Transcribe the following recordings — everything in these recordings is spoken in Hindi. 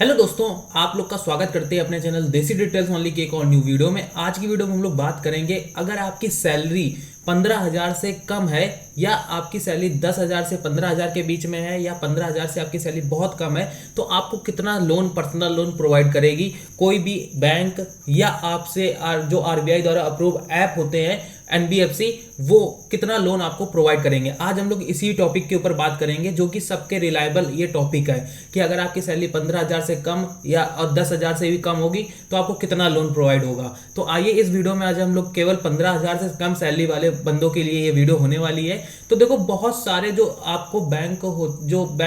हेलो दोस्तों, आप लोग का स्वागत करते हैं अपने चैनल देसी डिटेल्स ओनली के एक और न्यू वीडियो में। आज की वीडियो में हम लोग बात करेंगे, अगर आपकी सैलरी 15,000 से कम है या आपकी सैलरी 10,000 से 15,000 के बीच में है या 15,000 से आपकी सैलरी बहुत कम है, तो आपको कितना लोन, पर्सनल लोन प्रोवाइड करेगी कोई भी बैंक या आपसे जो आरबीआई द्वारा अप्रूव ऐप होते हैं एनबीएफसी, वो कितना लोन आपको प्रोवाइड करेंगे। आज हम लोग इसी टॉपिक के ऊपर बात करेंगे, जो कि सबके रिलायबल ये टॉपिक है कि अगर आपकी सैलरी 15,000 से कम या 10,000 से भी कम होगी तो आपको कितना लोन प्रोवाइड होगा। तो आइए इस वीडियो में आज हम लोग केवल 15,000 से कम सैलरी वाले बंदों के लिए ये वीडियो होने वाली है। तो देखो, बहुत सारे जो आपको बैंक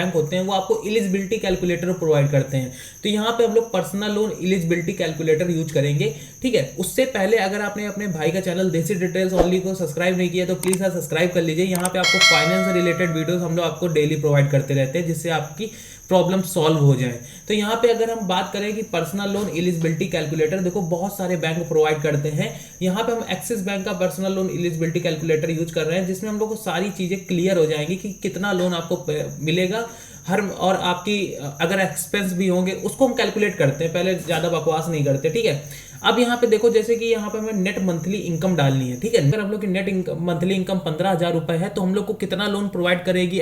होते हैं वो आपको एलिजिबिलिटी कैलकुलेटर प्रोवाइड करते हैं। तो यहाँ पे हम लोग personal loan eligibility calculator use करेंगे, ठीक है। उससे पहले अगर आपने अपने भाई का चैनल देसी डिटेल्स ओनली को सब्सक्राइब नहीं किया तो प्लीज सब्सक्राइब कर लीजिए। यहाँ पे आपको फाइनेंस से रिलेटेड वीडियोस हम लोग आपको डेली प्रोवाइड करते रहते हैं, जिससे आपकी प्रॉब्लम सॉल्व हो जाए। तो यहाँ पे अगर हम बात करें कि पर्सनल लोन एलिजिबिलिटी कैलकुलेटर, देखो बहुत सारे बैंक प्रोवाइड करते हैं। यहाँ पे हम एक्सिस बैंक का personal loan eligibility calculator use कर रहे हैं, जिसमें हम लोग को सारी चीजें क्लियर हो जाएंगी कि कितना लोन आपको मिलेगा हर, और आपकी अगर एक्सपेंस भी होंगे उसको हम कैलकुलेट करते हैं, पहले ज्यादा बकवास नहीं करते, ठीक है। अब यहाँ पे देखो, जैसे कि यहाँ पे हमें नेट मंथली इनकम डालनी है, ठीक है। अगर हम लोग की नेट मंथली इनकम 15,000 रुपए है तो हम लोग को कितना लोन प्रोवाइड करेगी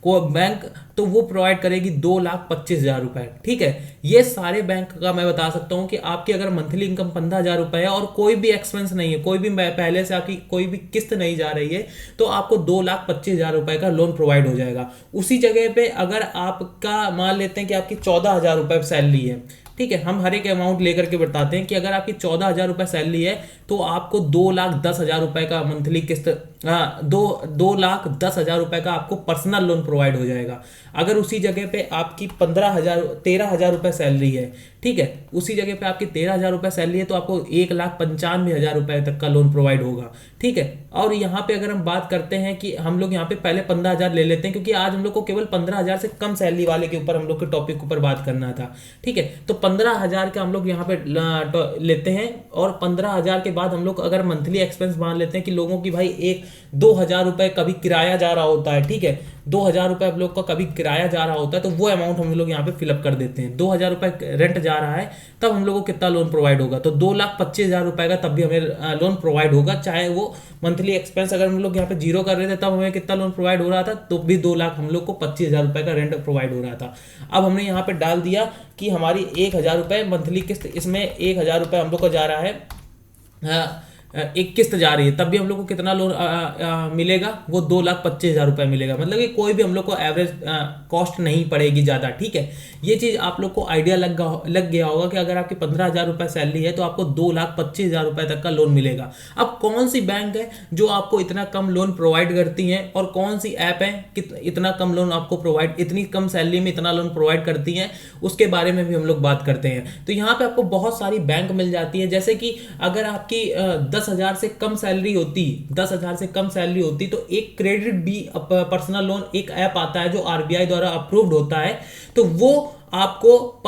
को बैंक, तो वो प्रोवाइड करेगी 2,25,000 रुपए, ठीक है। ये सारे बैंक का मैं बता सकता हूँ कि आपकी अगर मंथली इनकम 15,000 रुपए है और कोई भी एक्सपेंस नहीं है, कोई भी पहले से आपकी कोई भी किस्त नहीं जा रही है, तो आपको 2,25,000 रुपए का लोन प्रोवाइड हो जाएगा। उसी जगह पे अगर आपका मान लेते हैं कि आपकी 14,000 रुपए सैलरी है, ठीक है, हम हर एक अमाउंट लेकर के बताते हैं कि अगर आपकी 14,000 रुपए सैलरी है तो आपको 2,10,000 रुपए का मंथली किस्त, 2,10,000 रुपए का आपको पर्सनल लोन प्रोवाइड हो जाएगा। अगर उसी जगह पे आपकी 13,000 रुपए सैलरी है, ठीक है, उसी जगह पे आपकी 13,000 रुपए सैलरी है तो आपको 1,95,000 रुपए तक का लोन प्रोवाइड होगा, ठीक है। और यहाँ पे अगर हम बात करते हैं कि हम लोग यहाँ पे पहले 15,000 ले लेते हैं, क्योंकि आज हम लोग को केवल 15,000 से कम सैलरी वाले के ऊपर हम लोग के टॉपिक के ऊपर बात करना था, ठीक है। तो 15,000 का हम लोग यहाँ पे लेते हैं, और 15,000 के बाद हम लोग अगर मंथली एक्सपेंस मान लेते हैं कि लोगों की भाई 2,000 रुपए कभी किराया जा रहा होता है, ठीक है, 2,000 रुपए आप लोग का कभी किराया जा रहा होता है, तो वो अमाउंट हम लोग यहाँ पे फिलअप कर देते हैं। 2,000 रुपए रेंट जा रहा है, तब हम लोग को कितना लोन प्रोवाइड होगा, तो 2,25,000 रुपए का तब भी हमें लोन प्रोवाइड होगा। चाहे वो मंथली एक्सपेंस अगर हम लोग यहाँ पे जीरो कर रहे थे तब हमें कितना लोन प्रोवाइड हो रहा था, तो भी 2,00,000 हम लोग को 25,000 रुपए का रेंट प्रोवाइड हो रहा था। अब हमने यहाँ पे डाल दिया कि हमारी 1,000 रुपए मंथली किस्त, इसमें 1,000 रुपए हम लोग को जा रहा है, एक किस्त जा रही है, तब भी हम लोग को कितना लोन मिलेगा, वो 2,25,000 रुपए मिलेगा। मतलब कि कोई भी हम लोग को एवरेज कॉस्ट नहीं पड़ेगी ज्यादा, ठीक है। ये चीज आप लोग को आइडिया लग गया होगा कि अगर आपकी 15,000 रुपए सैलरी है तो आपको 2,25,000 रुपए तक का लोन मिलेगा। अब कौन सी बैंक है जो आपको इतना कम लोन प्रोवाइड करती है, और कौन सी ऐप है कि इतना कम लोन आपको प्रोवाइड, इतनी कम सैलरी में इतना लोन प्रोवाइड करती है, उसके बारे में भी हम लोग बात करते हैं। तो यहाँ पे आपको बहुत सारी बैंक मिल जाती है, जैसे कि अगर आपकी 10,000 से कम सैलरी होती, 10,000 से कम सैलरी होती, तो एक क्रेडिट बी पर्सनल लोन एक ऐप आता है जो आरबीआई द्वारा अप्रूव्ड होता है, तो वो आपको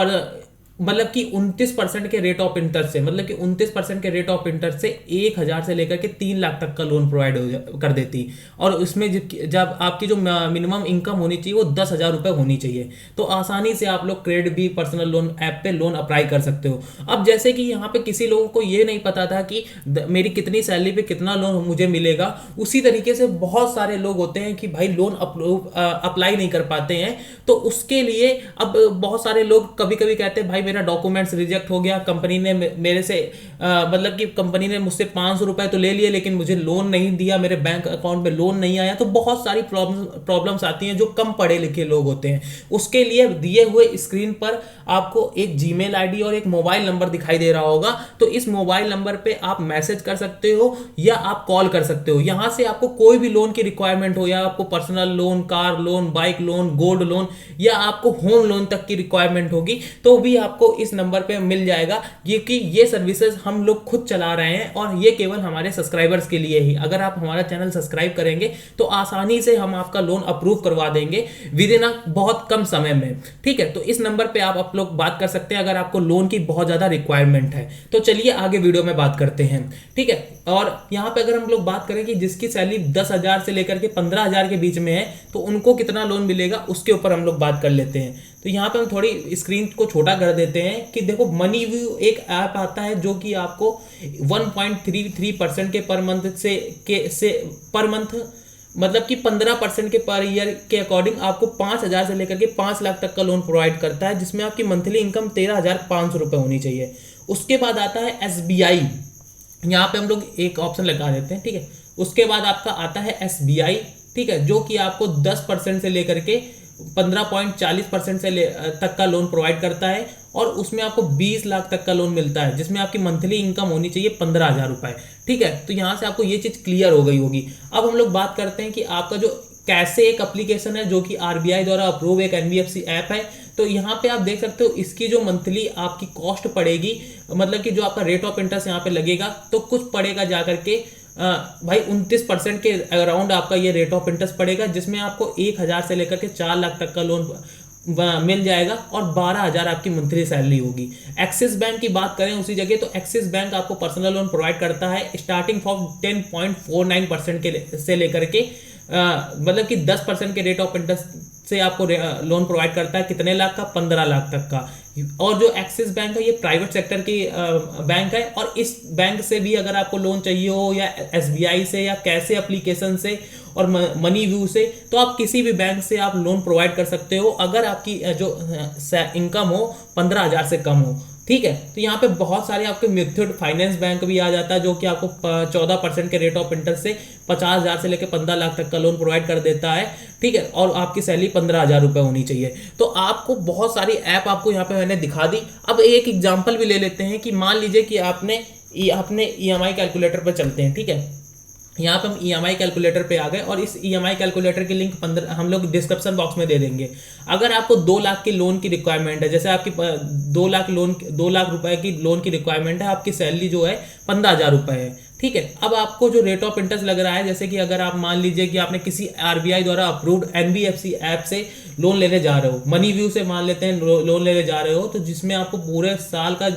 मतलब कि 29% के रेट ऑफ इंटरेस्ट से, मतलब कि 29% के रेट ऑफ इंटरेस्ट से 1,000 से लेकर के 3,00,000 तक का लोन प्रोवाइड कर देती। और उसमें जब आपकी जो मिनिमम इनकम होनी चाहिए वो 10,000 रुपए होनी चाहिए, तो आसानी से आप लोग credit B personal loan app पे लोन अप्लाई कर सकते हो। अब जैसे कि यहाँ पे किसी लोगों को ये नहीं पता था कि मेरी कितनी सैलरी पे कितना लोन मुझे मिलेगा, उसी तरीके से बहुत सारे लोग होते हैं कि भाई लोन अप्लाई नहीं कर पाते हैं। तो उसके लिए अब बहुत सारे लोग कभी कभी कहते हैं भाई मेरा डॉक्यूमेंट्स रिजेक्ट हो गया, कंपनी ने मेरे से मतलब कि कंपनी ने मुझसे 500 रुपए तो ले लिए लेकिन मुझे लोन नहीं दिया, मेरे बैंक अकाउंट में लोन नहीं आया। तो बहुत सारी प्रॉब्लम्स आती हैं जो कम पढ़े लिखे लोग होते हैं। उसके लिए दिए हुए स्क्रीन पर आपको एक जीमेल आईडी और एक मोबाइल नंबर दिखाई दे रहा होगा, तो इस मोबाइल नंबर पे आप मैसेज कर सकते हो या आप कॉल कर सकते हो। यहां से आपको कोई भी लोन की रिक्वायरमेंट हो, या आपको personal loan, car loan, bike loan, gold loan, या आपको होम लोन तक की रिक्वायरमेंट होगी, तो भी आपको इस नंबर पे मिल जाएगा, क्योंकि ये सर्विसेज हम लोग खुद चला रहे हैं और ये केवल हमारे सब्सक्राइबर्स के लिए ही। अगर आप हमारा चैनल सब्सक्राइब करेंगे तो आसानी से हम आपका लोन अप्रूव करवा देंगे विद इन बहुत कम समय में, ठीक है। तो इस नंबर पे आप लोग बात कर सकते हैं अगर आपको लोन की बहुत ज्यादा रिक्वायरमेंट है। तो चलिए आगे वीडियो में बात करते हैं, ठीक है। और यहाँ पे अगर हम लोग बात करें कि जिसकी सैलरी 10,000 से लेकर के 15,000 के बीच में है तो उनको कितना लोन मिलेगा, उसके ऊपर हम लोग बात कर लेते हैं। तो यहाँ पे हम थोड़ी स्क्रीन को छोटा कर देते हैं कि देखो मनी व्यू एक ऐप आता है जो कि आपको 1.33% के पर मंथ से पर मंथ मतलब कि 15% के पर ईयर के अकॉर्डिंग आपको 5,000 से लेकर के 5 लाख तक का लोन प्रोवाइड करता है, जिसमें आपकी मंथली इनकम 13,500 रुपये होनी चाहिए। उसके बाद आता है SBI, यहाँ पे हम लोग एक ऑप्शन लगा देते हैं, ठीक है। उसके बाद आपका आता है SBI, ठीक है, जो कि आपको 10% से लेकर के 15.40% से तक का लोन प्रोवाइड करता है और उसमें आपको 20 लाख तक का लोन मिलता है, जिसमें आपकी मंथली इनकम होनी चाहिए 15,000 रुपये, ठीक है। तो यहाँ से आपको ये चीज़ क्लियर हो गई होगी। अब हम लोग बात करते हैं कि आपका जो कैसे एक एप्लीकेशन है जो कि RBI द्वारा अप्रूव एक NBFC ऐप है, तो यहाँ पे आप देख सकते हो इसकी जो मंथली आपकी कॉस्ट पड़ेगी, मतलब कि जो आपका रेट ऑफ इंटरेस्ट यहाँ पे लगेगा तो कुछ पड़ेगा जा करके भाई 29% के अराउंड आपका ये रेट ऑफ इंटरेस्ट पड़ेगा, जिसमें आपको 1,000 से लेकर के 4 लाख तक का लोन मिल जाएगा और 12,000 आपकी मंथली सैलरी होगी। एक्सिस बैंक की बात करें उसी जगह, तो एक्सिस बैंक आपको पर्सनल लोन प्रोवाइड करता है स्टार्टिंग फ्रॉम 10.49% के से लेकर के मतलब कि 10% के रेट ऑफ इंटरेस्ट से आपको लोन प्रोवाइड करता है, कितने लाख का, 15 लाख तक का। और जो एक्सिस बैंक है ये प्राइवेट सेक्टर की बैंक है, और इस बैंक से भी अगर आपको लोन चाहिए हो या SBI से या कैसे एप्लीकेशन से और मनी व्यू से, तो आप किसी भी बैंक से आप लोन प्रोवाइड कर सकते हो अगर आपकी जो इनकम हो 15,000 से कम हो, ठीक है। तो यहाँ पे बहुत सारे आपके मुथूट फाइनेंस बैंक भी आ जाता है जो कि आपको 14% के रेट ऑफ इंटरेस्ट से 50,000 से लेकर 15 लाख तक का लोन प्रोवाइड कर देता है, ठीक है। और आपकी सैलरी 15,000 रुपये होनी चाहिए। तो आपको बहुत सारी ऐप आपको यहाँ पे मैंने दिखा दी। अब एक एग्जाम्पल भी ले लेते हैं कि मान लीजिए कि आपने EMI कैलकुलेटर पर चलते हैं, ठीक है। यहाँ पे हम EMI कैलकुलेटर पे आ गए और इस EMI कैलकुलेटर की लिंक 15 हम लोग डिस्क्रिप्शन बॉक्स में दे देंगे। अगर आपको 2 लाख की लोन की रिक्वायरमेंट है, जैसे आपकी 2 लाख रुपए की लोन की रिक्वायरमेंट है, आपकी सैलरी जो है 15,000 रुपये है, ठीक है। अब आपको जो रेट ऑफ इंटरेस्ट लग रहा है, जैसे कि अगर आप मान लीजिए कि आपने किसी RBI द्वारा अप्रूव्ड NBFC ऐप से लोन लेने जा रहे हो, मनी व्यू से मान लेते हैं लोन लेने जा रहे हो, तो जिसमें आपको पूरे साल का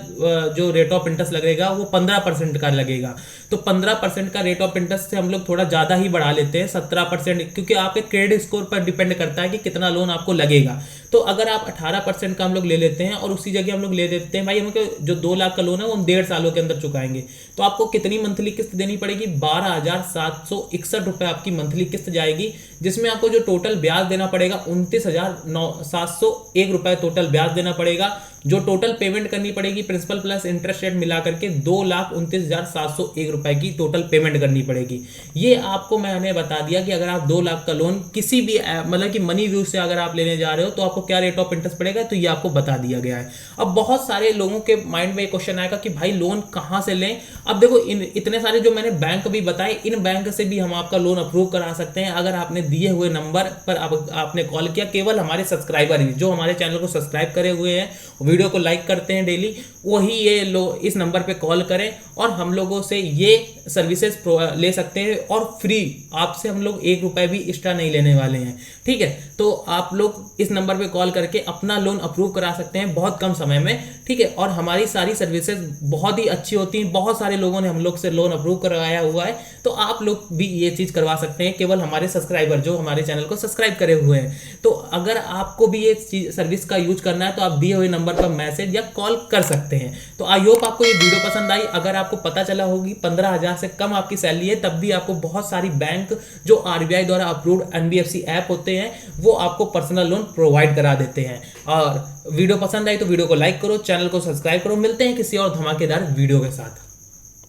जो रेट ऑफ इंटरेस्ट लगेगा वो 15% का लगेगा। तो 15% का रेट ऑफ इंटरेस्ट से हम लोग थोड़ा ज़्यादा ही बढ़ा लेते हैं 17%, क्योंकि आपके क्रेडिट स्कोर पर डिपेंड करता है कि कितना लोन आपको लगेगा। तो अगर आप 18% का हम लोग ले लेते हैं और उसी जगह हम लोग ले देते हैं भाई हमको जो 2 लाख का लोन है वो हम 1.5 सालों के अंदर चुकाएंगे, तो आपको कितनी मंथली किस्त देनी पड़ेगी, 12,761 रुपये आपकी मंथली किस्त जाएगी, जिसमें आपको जो टोटल ब्याज देना पड़ेगा 29,701 रुपये टोटल ब्याज देना पड़ेगा। जो टोटल पेमेंट करनी पड़ेगी प्रिंसिपल प्लस इंटरेस्ट रेट मिला करके 2,29,701 रुपए की टोटल पेमेंट करनी पड़ेगी। ये आपको मैंने बता दिया कि अगर आप 2 लाख का लोन किसी भी मतलब कि मनी व्यू से अगर आप लेने जा रहे हो तो आपको क्या रेट ऑफ इंटरेस्ट पड़ेगा, तो ये आपको बता दिया गया है। अब बहुत सारे लोगों के माइंड में क्वेश्चन आएगा कि भाई लोन कहाँ से लें। अब देखो इतने सारे जो मैंने बैंक भी बताए, इन बैंक से भी हम आपका लोन अप्रूव करा सकते हैं अगर आपने दिए हुए नंबर पर आपने कॉल किया। केवल हमारे सब्सक्राइबर ही जो हमारे चैनल को सब्सक्राइब करे हुए हैं, वीडियो को लाइक करते हैं डेली, वही ये लोग इस नंबर पे कॉल करें और हम लोगों से ये सर्विसेज ले सकते हैं और फ्री। आपसे हम लोग 1 रुपए भी एक्स्ट्रा नहीं लेने वाले हैं, ठीक है। तो आप लोग इस नंबर पे कॉल करके अपना लोन अप्रूव करा सकते हैं बहुत कम समय में, ठीक है। और हमारी सारी सर्विसेज बहुत ही अच्छी होती हैं, बहुत सारे लोगों ने हम लोग से लोन अप्रूव करवाया हुआ है, तो आप लोग भी ये चीज़ करवा सकते हैं केवल हमारे सब्सक्राइबर जो हमारे चैनल को सब्सक्राइब करे हुए हैं। तो अगर आपको भी ये सर्विस का यूज करना है तो आप दिए हुए नंबर पर मैसेज या कॉल कर सकते हैं। तो आई होप आपको ये वीडियो पसंद आई। अगर आपको पता चला होगी 15,000 से कम आपकी सैलरी है, तब भी आपको बहुत सारी बैंक जो RBI द्वारा अप्रूव्ड NBFC ऐप होते हैं वो आपको पर्सनल लोन प्रोवाइड करा देते हैं। और वीडियो पसंद आई तो वीडियो को लाइक करो, चैनल को सब्सक्राइब करो। मिलते हैं किसी और धमाकेदार वीडियो के साथ।